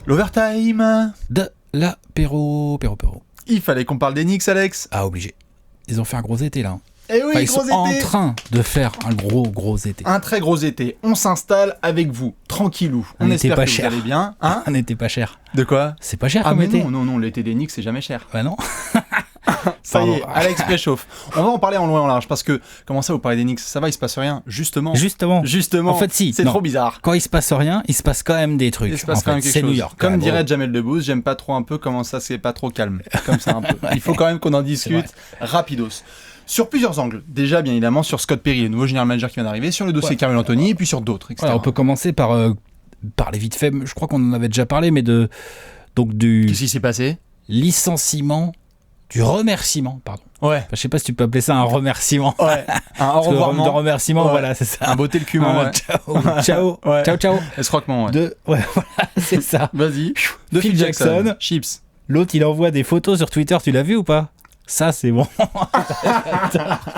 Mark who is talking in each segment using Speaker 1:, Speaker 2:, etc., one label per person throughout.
Speaker 1: L'overtime
Speaker 2: de l'apéro.
Speaker 1: Il fallait qu'on parle des Knicks, Alex.
Speaker 2: Ah, obligé. Ils ont fait un gros été là.
Speaker 1: Eh oui,
Speaker 2: ils sont en train de faire un gros été.
Speaker 1: Un très gros été. On s'installe avec vous, tranquillou. On espère que vous allez bien. Hein,
Speaker 2: on n'était pas cher.
Speaker 1: De quoi?
Speaker 2: C'est pas cher comme été.
Speaker 1: Non, l'été des Knicks, c'est jamais cher.
Speaker 2: Bah non.
Speaker 1: Ça y est, Alex préchauffe. On va en parler en long et en large parce que, comment ça, vous parlez des Knicks? Ça va, il se passe rien? Justement.
Speaker 2: En fait, si.
Speaker 1: C'est trop bizarre.
Speaker 2: Quand il se passe rien, il se passe quand même des trucs.
Speaker 1: Il se passe quand même quelque chose.
Speaker 2: C'est New York.
Speaker 1: Comme dirait Jamel Debbouze, j'aime pas trop un peu comment ça, c'est pas trop calme. Comme ça un peu. Il faut quand même qu'on en discute rapidos. Sur plusieurs angles. Déjà, bien évidemment, sur Scott Perry, le nouveau general manager qui vient d'arriver, sur le dossier Carmelo Anthony, et puis sur d'autres, etc.
Speaker 2: On peut commencer par les vite fait. Je crois qu'on en avait déjà parlé, mais du
Speaker 1: Qu'est-ce qui s'est passé?
Speaker 2: Licenciement, du remerciement, pardon.
Speaker 1: Ouais.
Speaker 2: Enfin, je sais pas si tu peux appeler ça un remerciement.
Speaker 1: Ouais. Un au revoir
Speaker 2: de remerciement, voilà, c'est ça.
Speaker 1: Un beauté le cument, ouais.
Speaker 2: Ciao.
Speaker 1: Ouais.
Speaker 2: Ciao.
Speaker 1: Escroquement, ouais.
Speaker 2: Voilà, c'est ça.
Speaker 1: Vas-y. De
Speaker 2: Phil Jackson.
Speaker 1: Chips.
Speaker 2: L'autre, il envoie des photos sur Twitter, tu l'as vu ou pas? Ça, c'est bon.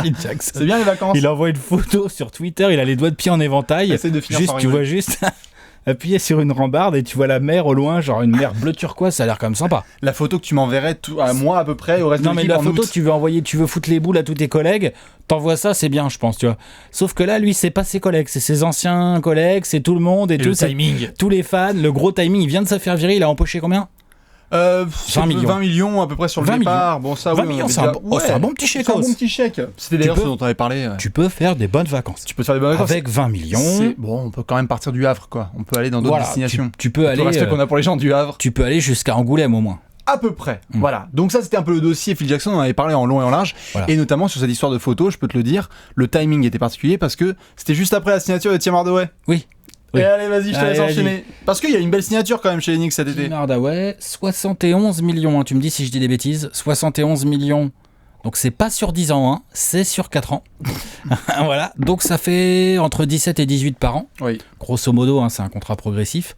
Speaker 2: Phil Jackson.
Speaker 1: C'est bien les vacances.
Speaker 2: Il envoie une photo sur Twitter, il a les doigts de pied en éventail.
Speaker 1: Essaye de finir
Speaker 2: juste, tu vois juste appuyer sur une rambarde et tu vois la mer au loin, genre une mer bleu turquoise, ça a l'air quand même sympa.
Speaker 1: La photo que tu m'enverrais à moi à peu près, au reste de l'équipe.
Speaker 2: Non, mais la photo, tu veux envoyer, tu veux foutre les boules à tous tes collègues, t'envoies ça, c'est bien, je pense, tu vois. Sauf que là, lui, c'est pas ses collègues, c'est ses anciens collègues, c'est tout le monde et tout.
Speaker 1: Le timing.
Speaker 2: Tous les fans, le gros timing, il vient de se faire virer, il a empoché combien?
Speaker 1: 20 millions à peu près sur le départ. Bon, ça,
Speaker 2: 20 millions, c'est un bon petit chèque.
Speaker 1: C'est un bon petit chèque. C'était d'ailleurs ce dont on avait parlé.
Speaker 2: Tu peux faire des bonnes vacances. Avec 20 millions.
Speaker 1: Bon, on peut quand même partir du Havre, quoi. On peut aller dans d'autres destinations.
Speaker 2: Tu peux aller.
Speaker 1: Tout le reste qu'on a pour les gens du Havre.
Speaker 2: Tu peux aller jusqu'à Angoulême au moins.
Speaker 1: À peu près. Voilà. Donc ça, c'était un peu le dossier Phil Jackson. On en avait parlé en long et en large. Voilà. Et notamment sur cette histoire de photos, je peux te le dire, le timing était particulier parce que c'était juste après la signature de Tim Hardaway.
Speaker 2: Oui.
Speaker 1: Et allez, vas-y, je te laisse enchaîner. Parce qu'il y a une belle signature quand même chez les Knicks cet été.
Speaker 2: Tim Hardaway, 71 millions, hein, tu me dis si je dis des bêtises. 71 millions. Donc c'est pas sur 10 ans, hein, c'est sur 4 ans. Voilà. Donc ça fait entre 17 et 18 par an.
Speaker 1: Oui.
Speaker 2: Grosso modo, hein, c'est un contrat progressif.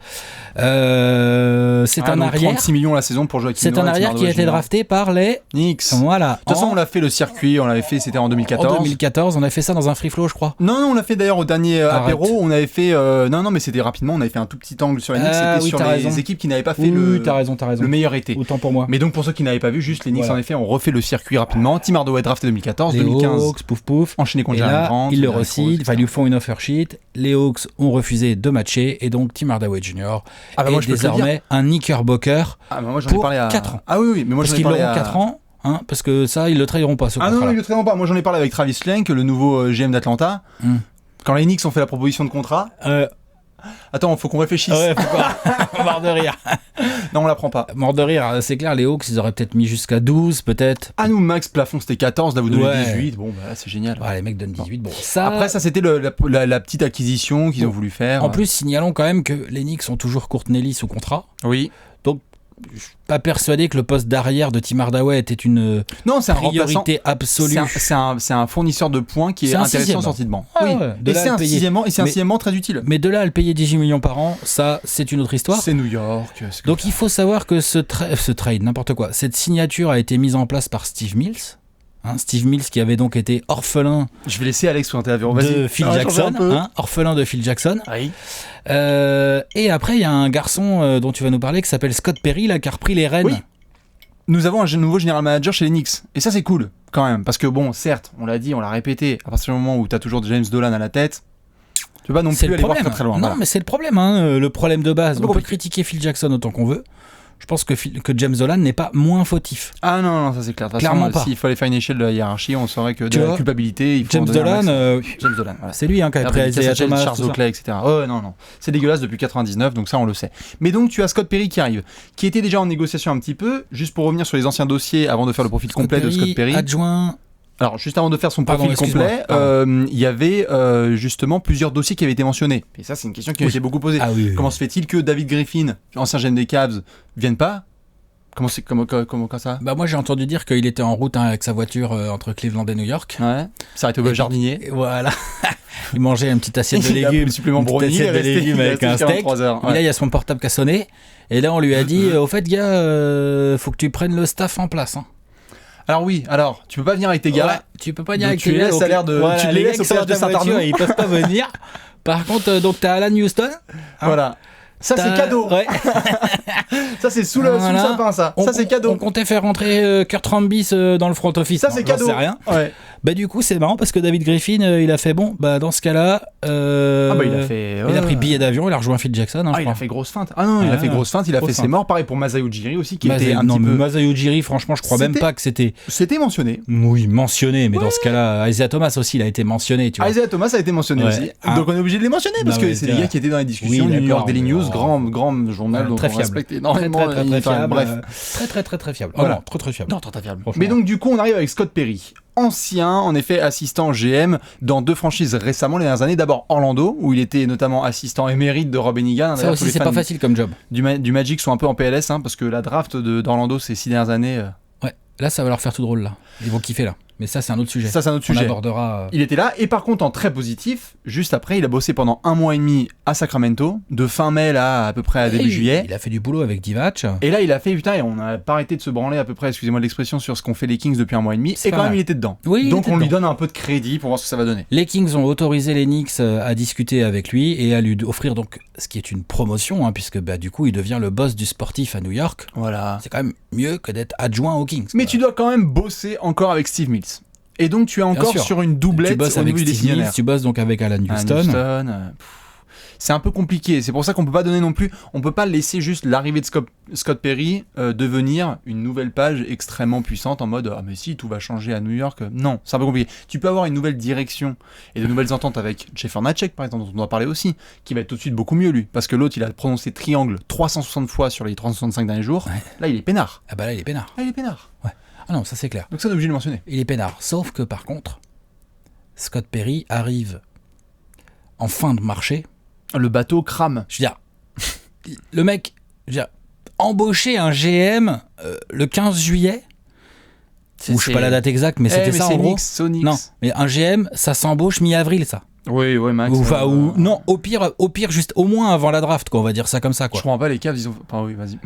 Speaker 2: C'est un arrière.
Speaker 1: 36 millions la saison pour Joakim Noah.
Speaker 2: C'est un arrière qui a été drafté par les
Speaker 1: Knicks.
Speaker 2: Voilà.
Speaker 1: De toute façon, on l'a fait le circuit, on l'avait fait, c'était en 2014.
Speaker 2: En 2014, on a fait ça dans un free flow, je crois.
Speaker 1: Non, on l'a fait d'ailleurs au dernier apéro. On avait fait. Non, mais c'était rapidement. On avait fait un tout petit angle sur les Knicks. C'était sur les équipes qui n'avaient pas fait
Speaker 2: t'as raison.
Speaker 1: Le meilleur été.
Speaker 2: Autant pour moi.
Speaker 1: Mais donc pour ceux qui n'avaient pas vu, juste les Knicks en effet, on refait le circuit rapidement. Tim Hardaway drafté 2014,
Speaker 2: les
Speaker 1: 2015.
Speaker 2: Hawks, pouf.
Speaker 1: Enchaîné contre
Speaker 2: Jalen
Speaker 1: Grant.
Speaker 2: Ils le recident, ils lui font une offer sheet. Les Hawks ont refusé de matcher et donc Tim Hardaway Jr. est désormais un Knickerbocker pour 4 ans.
Speaker 1: Ah oui, mais moi
Speaker 2: parce qu'ils l'auront 4 ans, hein, parce que ça, ils le trahiront pas ce contrat-là.
Speaker 1: Non, ils le trahiront pas. Moi, j'en ai parlé avec Travis Schlenk, le nouveau GM d'Atlanta. Quand les Knicks ont fait la proposition de contrat. Attends, faut qu'on réfléchisse.
Speaker 2: Ouais, mort de rire.
Speaker 1: Non, on la prend pas.
Speaker 2: Mort de rire, c'est clair, les Hawks, ils auraient peut-être mis jusqu'à 12, peut-être.
Speaker 1: Ah, nous, max plafond, c'était 14, là, vous donnez 18. Bon, bah là, c'est génial.
Speaker 2: Les mecs donnent 18. Bon, ça...
Speaker 1: Après, ça, c'était la petite acquisition qu'ils ont voulu faire.
Speaker 2: En plus, signalons quand même que les Knicks ont toujours Courtney sous contrat.
Speaker 1: Oui.
Speaker 2: Donc, je suis pas persuadé que le poste d'arrière de Tim Hardaway était une priorité absolue.
Speaker 1: C'est un fournisseur de points qui est intéressant sorti de banc. Oui. Et c'est un sixièmement très utile.
Speaker 2: Mais de là à le payer 18 millions par an, ça, c'est une autre histoire.
Speaker 1: C'est New York.
Speaker 2: Donc il faut savoir que ce trade, n'importe quoi, cette signature a été mise en place par Steve Mills. Steve Mills qui avait donc été orphelin.
Speaker 1: Je vais laisser Alex présenter l'avion.
Speaker 2: De Phil Jackson, orphelin de Phil Jackson.
Speaker 1: Oui.
Speaker 2: Et après, il y a un garçon dont tu vas nous parler qui s'appelle Scott Perry, là, qui a repris les rênes.
Speaker 1: Oui. Nous avons un nouveau general manager chez les Knicks. Et ça, c'est cool, quand même. Parce que, bon, certes, on l'a dit, on l'a répété, à partir du moment où tu as toujours James Dolan à la tête, tu peux pas non plus aller voir très loin.
Speaker 2: Non, mais c'est le problème, le problème de base. On peut critiquer Phil Jackson autant qu'on veut. Je pense que James Dolan n'est pas moins fautif.
Speaker 1: Ah non, ça c'est clair.
Speaker 2: Clairement pas.
Speaker 1: S'il fallait faire une échelle de la hiérarchie, on saurait que de la culpabilité, il faut
Speaker 2: James Dolan,
Speaker 1: voilà.
Speaker 2: c'est lui qui a pris Isaiah Thomas,
Speaker 1: Charles Oakley, etc. Oh non, c'est dégueulasse depuis 99, donc ça on le sait. Mais donc tu as Scott Perry qui arrive, qui était déjà en négociation un petit peu, juste pour revenir sur les anciens dossiers avant de faire le profil complet de Scott Perry.
Speaker 2: Adjoint.
Speaker 1: Alors, juste avant de faire son profil complet, il y avait justement plusieurs dossiers qui avaient été mentionnés. Et ça, c'est une question qui a été beaucoup posée. Comment se fait-il que David Griffin, ancien GM des Cavs, vienne pas ? Comment ça ?
Speaker 2: Moi j'ai entendu dire qu'il était en route avec sa voiture entre Cleveland et New York.
Speaker 1: Ouais. S'arrêtait au jardinier.
Speaker 2: Et voilà. Il mangeait une petite assiette de légumes.
Speaker 1: Supplément brownie.
Speaker 2: Avec un steak. Et là il y a son portable qui a sonné. Et là on lui a dit au fait gars, faut que tu prennes le staff en place.
Speaker 1: Alors tu peux pas venir avec tes gars.
Speaker 2: Tu peux pas venir avec tes
Speaker 1: gars. Tu les laisses au péage de Saint-Arnaud.
Speaker 2: Ils peuvent pas venir. Par contre, donc t'as Alan Houston.
Speaker 1: Voilà. Ça, c'est cadeau.
Speaker 2: Ouais.
Speaker 1: Ça, c'est sous le sapin, ça. Ça, c'est cadeau.
Speaker 2: On comptait faire rentrer Kurt Rambis dans le front office.
Speaker 1: Ça, c'est cadeau.
Speaker 2: C'est rien.
Speaker 1: Ouais.
Speaker 2: Bah, du coup, c'est marrant parce que David Griffin, il a fait bon, bah, dans ce cas-là.
Speaker 1: il a
Speaker 2: pris billet d'avion, il a rejoint Phil Jackson. Hein,
Speaker 1: il a fait grosse feinte. Ah non, il a fait grosse feinte, il a fait ses morts. Pareil pour Masai Ujiri aussi, qui était un petit peu.
Speaker 2: Masai Ujiri, franchement, je crois même pas que c'était.
Speaker 1: C'était mentionné.
Speaker 2: Oui, mentionné, mais dans ce cas-là, Isaiah Thomas aussi, il a été mentionné. Tu vois.
Speaker 1: Isaiah Thomas a été mentionné aussi. Donc on est obligé de les mentionner parce que c'est des gars qui étaient dans les discussions du New York Daily News, grand journal dont on respecte énormément.
Speaker 2: Très fiable.
Speaker 1: Bref.
Speaker 2: Très fiable.
Speaker 1: Voilà.
Speaker 2: Très fiable.
Speaker 1: Non, très fiable. Mais donc du coup, on arrive avec Scott Perry. Ancien, en effet, assistant GM dans 2 franchises récemment les dernières années. D'abord Orlando, où il était notamment assistant émérite de Rob Hennigan.
Speaker 2: Ça aussi, c'est pas facile comme job.
Speaker 1: Du Magic sont un peu en PLS, parce que la draft d'Orlando ces 6 dernières années...
Speaker 2: Ouais, là, ça va leur faire tout drôle, là. Ils vont kiffer, là. Mais ça, c'est un autre sujet.
Speaker 1: On
Speaker 2: abordera.
Speaker 1: Il était là, et par contre, en très positif, juste après, il a bossé pendant 1 mois et demi à Sacramento, de fin mai là, à peu près à début juillet.
Speaker 2: Il a fait du boulot avec Divac.
Speaker 1: Et là, il a fait, et on n'a pas arrêté de se branler à peu près, excusez-moi de l'expression, sur ce qu'ont fait les Kings depuis 1 mois et demi, et quand même, il était dedans.
Speaker 2: Oui,
Speaker 1: donc, on lui donne un peu de crédit pour voir ce que ça va donner.
Speaker 2: Les Kings ont autorisé les Knicks à discuter avec lui et à lui offrir donc ce qui est une promotion, puisque du coup, il devient le boss du sportif à New York.
Speaker 1: Voilà.
Speaker 2: C'est quand même mieux que d'être adjoint aux Kings.
Speaker 1: Mais tu dois quand même bosser encore avec Steve Mills. Et donc tu es encore sur une doublette.
Speaker 2: Tu bosses avec Steve Mills, tu bosses donc avec Alan Houston.
Speaker 1: C'est un peu compliqué. C'est pour ça qu'on peut pas donner non plus. On peut pas laisser juste l'arrivée de Scott Perry devenir une nouvelle page extrêmement puissante en mode mais si tout va changer à New York. Non, c'est un peu compliqué. Tu peux avoir une nouvelle direction et de nouvelles ententes avec Jeff Hornacek par exemple, dont on doit parler aussi, qui va être tout de suite beaucoup mieux lui, parce que l'autre il a prononcé triangle 360 fois sur les 365 derniers jours. Ouais. Là il est peinard.
Speaker 2: Ah bah là il est peinard.
Speaker 1: Ouais.
Speaker 2: Ah non, ça c'est clair.
Speaker 1: Donc ça on est obligé de le mentionner.
Speaker 2: Il est peinard. Sauf que par contre, Scott Perry arrive en fin de marché.
Speaker 1: Le bateau crame.
Speaker 2: Je veux dire, le mec, embaucher un GM le 15 juillet, je sais pas la date exacte, mais c'était ça en gros. Non, mais un GM, ça s'embauche mi-avril, ça.
Speaker 1: Oui, Max.
Speaker 2: Non, au pire, juste au moins avant la draft, quoi. On va dire ça comme ça, quoi.
Speaker 1: Je comprends pas les Cavs, ils ont. Enfin, oui, vas-y.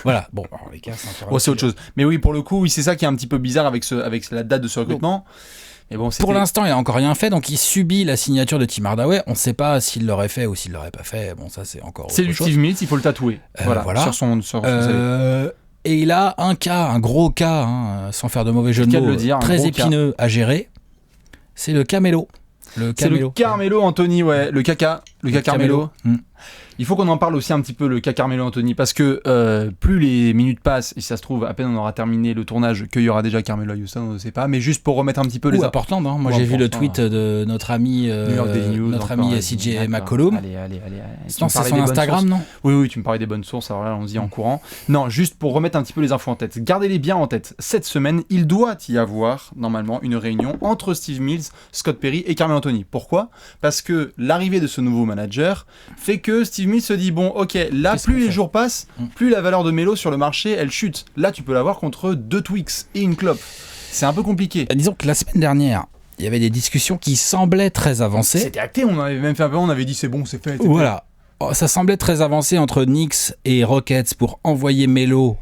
Speaker 2: Voilà. Bon, alors, les Cavs,
Speaker 1: c'est autre chose. Mais oui, pour le coup, c'est ça qui est un petit peu bizarre avec la date de ce recrutement. Mais bon,
Speaker 2: pour l'instant, il n'a encore rien fait, donc il subit la signature de Tim Hardaway. On ne sait pas s'il l'aurait fait ou s'il l'aurait pas fait. Bon, ça c'est encore.
Speaker 1: C'est du Steve Mills, il faut le tatouer. Voilà. Sur son
Speaker 2: et il a un gros cas, sans faire de mauvais jeu de mots, très épineux à gérer. C'est le Camelo.
Speaker 1: C'est le Carmelo Anthony, ouais, le caca Carmelo. Il faut qu'on en parle aussi un petit peu, le cas Carmelo Anthony, parce que plus les minutes passent, et si ça se trouve, à peine on aura terminé le tournage, qu'il y aura déjà Carmelo à Houston, on ne sait pas, mais juste pour remettre un petit peu
Speaker 2: à Portland, moi j'ai vu le tweet de notre ami CJ McCollum.
Speaker 1: Allez.
Speaker 2: C'est son Instagram, non ?
Speaker 1: Oui, tu me parlais des bonnes sources, alors là, allons-y en courant. Non, juste pour remettre un petit peu les infos en tête. Gardez-les bien en tête. Cette semaine, il doit y avoir, normalement, une réunion entre Steve Mills, Scott Perry et Carmelo Anthony. Pourquoi ? Parce que l'arrivée de ce nouveau manager fait que Steve Mills se dit bon, ok, là, plus les jours passent, plus la valeur de Melo sur le marché, elle chute. Là, tu peux l'avoir contre 2 Twix et une clope. C'est un peu compliqué.
Speaker 2: Disons que la semaine dernière, il y avait des discussions qui semblaient très avancées.
Speaker 1: C'était acté, on avait même fait un peu, on avait dit c'est bon, c'est fait.
Speaker 2: Voilà. Ça semblait très avancé entre Knicks et Rockets pour envoyer Melo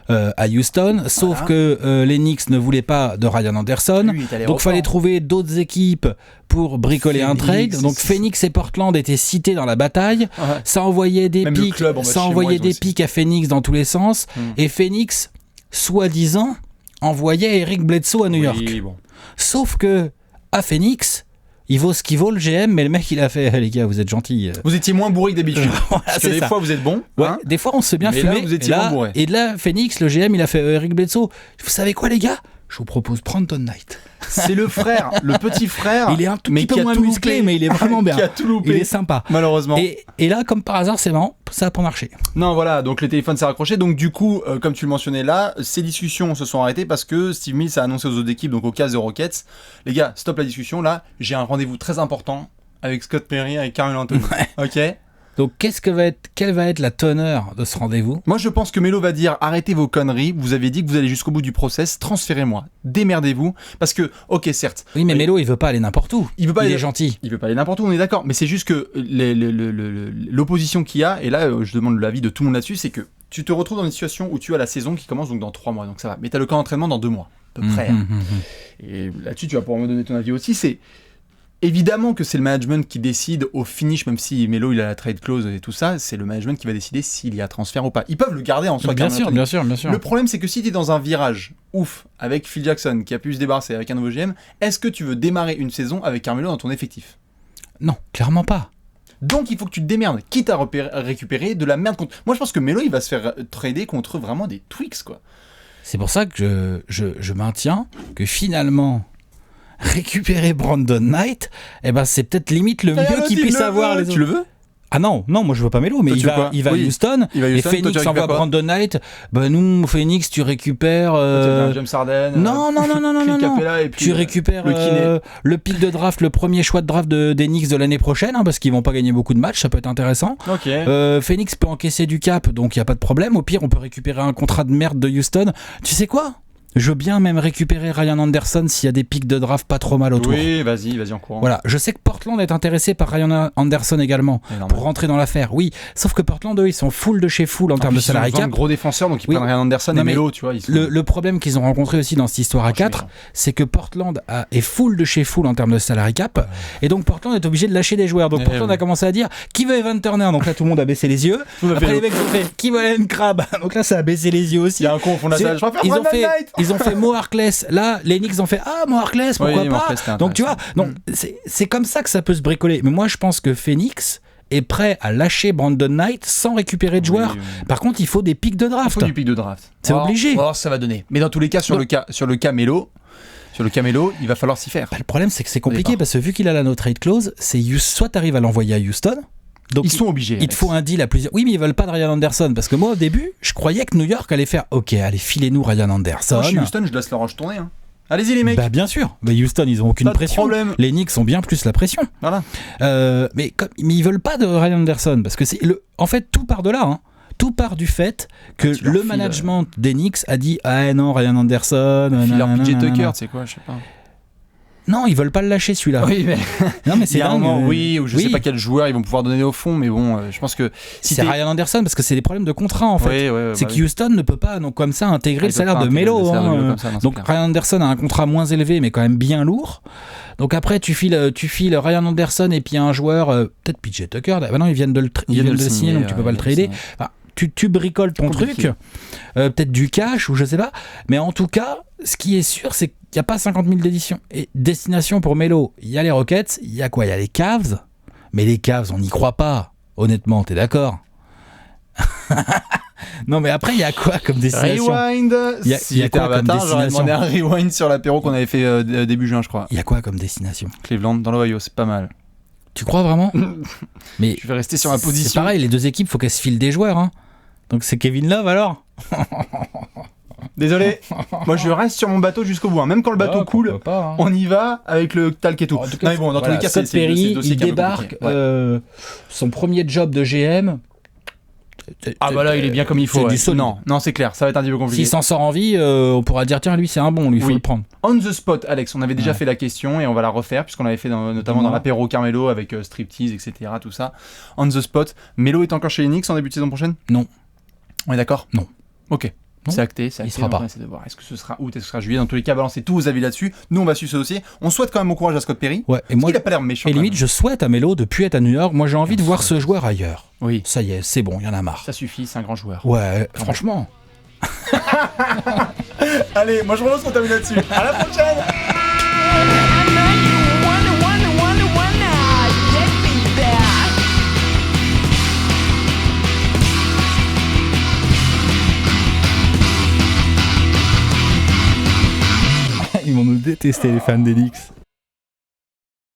Speaker 2: à Houston, sauf que les Knicks ne voulaient pas de Ryan Anderson, donc il fallait trouver d'autres équipes pour bricoler un trade. Donc Phoenix et Portland étaient cités dans la bataille. Ça envoyait des pics, à Phoenix dans tous les sens, et Phoenix, soi-disant, envoyait Eric Bledsoe à New York.
Speaker 1: Bon.
Speaker 2: Sauf que à Phoenix, il vaut ce qu'il vaut le GM, mais le mec il a fait les gars, vous êtes gentils.
Speaker 1: Vous étiez moins bourré que d'habitude. Parce que des fois vous êtes bon.
Speaker 2: Ouais, des fois on se fait bien fumer.
Speaker 1: Là, vous étiez moins bourré.
Speaker 2: Et là, Phoenix, le GM, il a fait Eric Bledsoe. Vous savez quoi les gars ? Je vous propose Brandon Knight.
Speaker 1: C'est le frère, le petit frère.
Speaker 2: Il est un tout petit peu moins musclé, mais il est vraiment bien.
Speaker 1: Qui a tout loupé.
Speaker 2: Il est sympa.
Speaker 1: Malheureusement.
Speaker 2: Et là, comme par hasard, c'est marrant, ça n'a pas marché.
Speaker 1: Non, voilà, donc le téléphone s'est raccroché. Donc du coup, comme tu le mentionnais là, ces discussions se sont arrêtées parce que Steve Mills a annoncé aux autres équipes, donc aux Cavs et aux Rockets, les gars, stop la discussion là, j'ai un rendez-vous très important avec Scott Perry et Carmelo Anthony. Ok.
Speaker 2: Donc, quelle va être la teneur de ce rendez-vous ?
Speaker 1: Moi, je pense que Melo va dire arrêtez vos conneries. Vous avez dit que vous allez jusqu'au bout du process. Transférez-moi. Démerdez-vous. Parce que, ok, certes.
Speaker 2: Oui, mais Melo, il veut pas aller n'importe où. Il est gentil.
Speaker 1: Il veut pas aller n'importe où. On est d'accord. Mais c'est juste que l'opposition qu'il y a, et là, je demande l'avis de tout le monde là-dessus, c'est que tu te retrouves dans une situation où tu as la saison qui commence donc dans 3 mois. Donc ça va. Mais tu as le camp d'entraînement dans 2 mois, à peu près. Et là-dessus, tu vas pouvoir me donner ton avis aussi. évidemment que c'est le management qui décide au finish, même si Melo il a la trade clause et tout ça, c'est le management qui va décider s'il y a transfert ou pas. Ils peuvent le garder en soi.
Speaker 2: Bien sûr.
Speaker 1: Le problème, c'est que si tu es dans un virage ouf avec Phil Jackson qui a pu se débarrasser avec un nouveau GM, est-ce que tu veux démarrer une saison avec Carmelo dans ton effectif ?
Speaker 2: Non, clairement pas.
Speaker 1: Donc il faut que tu te démerdes, quitte à récupérer de la merde contre... Moi je pense que Melo il va se faire trader contre vraiment des Twix quoi.
Speaker 2: C'est pour ça que je maintiens que finalement récupérer Brandon Knight, c'est peut-être limite le mieux qu'il puisse avoir les autres.
Speaker 1: Tu le veux ?
Speaker 2: Ah non, moi je veux pas Melo, mais il va à Houston, et Phoenix envoie Brandon Knight. Nous, Phoenix, tu récupères.
Speaker 1: James Harden.
Speaker 2: Non. Tu récupères le pick de draft, le premier choix de draft des Knicks de l'année prochaine, parce qu'ils vont pas gagner beaucoup de matchs, ça peut être intéressant.
Speaker 1: Okay.
Speaker 2: Phoenix peut encaisser du cap, donc il y a pas de problème. Au pire, on peut récupérer un contrat de merde de Houston. Tu sais quoi ? Je veux bien même récupérer Ryan Anderson s'il y a des pics de draft pas trop mal autour.
Speaker 1: Oui, vas-y en courant.
Speaker 2: Voilà, je sais que Portland est intéressé par Ryan Anderson également pour rentrer dans l'affaire. Oui, sauf que Portland, eux, ils sont full de chez full en termes de salary cap.
Speaker 1: Ils sont gros défenseurs, donc ils prennent Ryan Anderson et Melo, tu vois.
Speaker 2: Le problème qu'ils ont rencontré aussi dans cette histoire à 4, c'est que Portland est full de chez full en termes de salary cap, et donc Portland est obligé de lâcher des joueurs. Donc Portland a commencé à dire qui veut Evan Turner, donc là tout le monde a baissé les yeux. Après les mecs ont fait qui veut Allen Crabbe, donc là ça a baissé les yeux aussi.
Speaker 1: Il y a un con au fond de la salle.
Speaker 2: Ils ont fait Mo Harkless. Là, les Knicks ont fait Mo Harkless, pourquoi pas. Donc tu vois, c'est comme ça que ça peut se bricoler. Mais moi, je pense que Phoenix est prêt à lâcher Brandon Knight sans récupérer de joueurs. Oui. Par contre, il faut des pics de draft.
Speaker 1: Il faut du pic de draft.
Speaker 2: C'est obligé.
Speaker 1: Ça va donner. Mais dans tous les cas, sur le cas Melo, il va falloir s'y faire.
Speaker 2: Le problème, c'est que c'est compliqué parce que vu qu'il a la no trade clause, c'est soit tu arrives à l'envoyer à Houston. Donc
Speaker 1: ils sont obligés.
Speaker 2: Il te faut un deal à plusieurs. Oui, mais ils veulent pas de Ryan Anderson parce que moi au début, je croyais que New York allait faire OK, allez, filez-nous Ryan Anderson.
Speaker 1: Moi, je suis Houston, je laisse l'orange tourner. Allez-y les mecs.
Speaker 2: Bien sûr. Houston, ils ont aucune pression.
Speaker 1: Problème.
Speaker 2: Les Knicks ont bien plus la pression.
Speaker 1: Voilà.
Speaker 2: Mais ils veulent pas de Ryan Anderson parce que en fait tout part de là. Tout part du fait que le management des Knicks a dit non, Ryan Anderson.
Speaker 1: Leur PJ Tucker, c'est quoi, je sais pas.
Speaker 2: Non, ils veulent pas le lâcher celui-là.
Speaker 1: Oui, mais
Speaker 2: non, mais c'est dingue.
Speaker 1: Ou je sais pas quel joueur ils vont pouvoir donner au fond, mais bon, je pense que
Speaker 2: c'est Ryan Anderson parce que c'est des problèmes de contrat en fait. C'est que Houston ne peut pas comme ça intégrer le salaire de Melo. Donc Ryan Anderson a un contrat moins élevé, mais quand même bien lourd. Donc après tu files Ryan Anderson et puis un joueur peut-être PJ Tucker. Non, ils viennent de le signer, donc tu peux pas le trader. Enfin, tu bricoles ton truc, peut-être du cash ou je sais pas. Mais en tout cas, ce qui est sûr, c'est qu'il n'y a pas 50 000 destinations pour Melo. Il y a les Rockets, il y a quoi ? Il y a les Cavs. Mais les Cavs, on n'y croit pas. Honnêtement, t'es d'accord ? Non, mais après, il y a quoi comme destination ?
Speaker 1: Rewind.
Speaker 2: Il y a quoi comme destination ?
Speaker 1: J'aurais demandé un rewind sur l'apéro qu'on avait fait début juin, je crois.
Speaker 2: Il y a quoi comme destination ?
Speaker 1: Cleveland, dans l'Ohio, c'est pas mal.
Speaker 2: Tu crois vraiment ? Mais
Speaker 1: je vais rester sur ma position.
Speaker 2: C'est pareil, les deux équipes, faut qu'elles se filent des joueurs. Donc c'est Kevin Love alors ?
Speaker 1: Désolé, moi je reste sur mon bateau jusqu'au bout. Même quand le bateau coule, on y va avec le talc et tout.
Speaker 2: En tout cas, dans tous les cas, Scott Perry, il débarque, son premier job de GM.
Speaker 1: Là il est bien comme il faut. Non, c'est clair, ça va être un petit peu compliqué.
Speaker 2: S'il s'en sort en vie, on pourra dire tiens, lui c'est un bon, lui il faut le prendre.
Speaker 1: On the spot, Alex, on avait déjà fait la question et on va la refaire puisqu'on l'avait fait notamment dans l'apéro Carmelo avec striptease, etc. Tout ça. On the spot, Melo est encore chez les Knicks en début de saison prochaine ?
Speaker 2: Non.
Speaker 1: On est d'accord ?
Speaker 2: Non.
Speaker 1: Ok. C'est acté.
Speaker 2: Il sera pas.
Speaker 1: De voir. Est-ce que ce sera août, est-ce que ce sera juillet ? Dans tous les cas, balancez tous vos avis là-dessus. Nous, on va suivre ce dossier. On souhaite quand même bon courage à Scott Perry.
Speaker 2: Ouais, et moi,
Speaker 1: il a pas l'air méchant.
Speaker 2: Et limite, je souhaite à Melo de plus être à New York. Moi, j'ai envie de voir ce joueur ailleurs.
Speaker 1: Oui.
Speaker 2: Ça y est, c'est bon, il y en a marre.
Speaker 1: Ça suffit, c'est un grand joueur.
Speaker 2: Ouais, franchement.
Speaker 1: Allez, moi je relance, on termine là-dessus. À la prochaine.
Speaker 2: Ils vont nous détester, les fans des Knicks.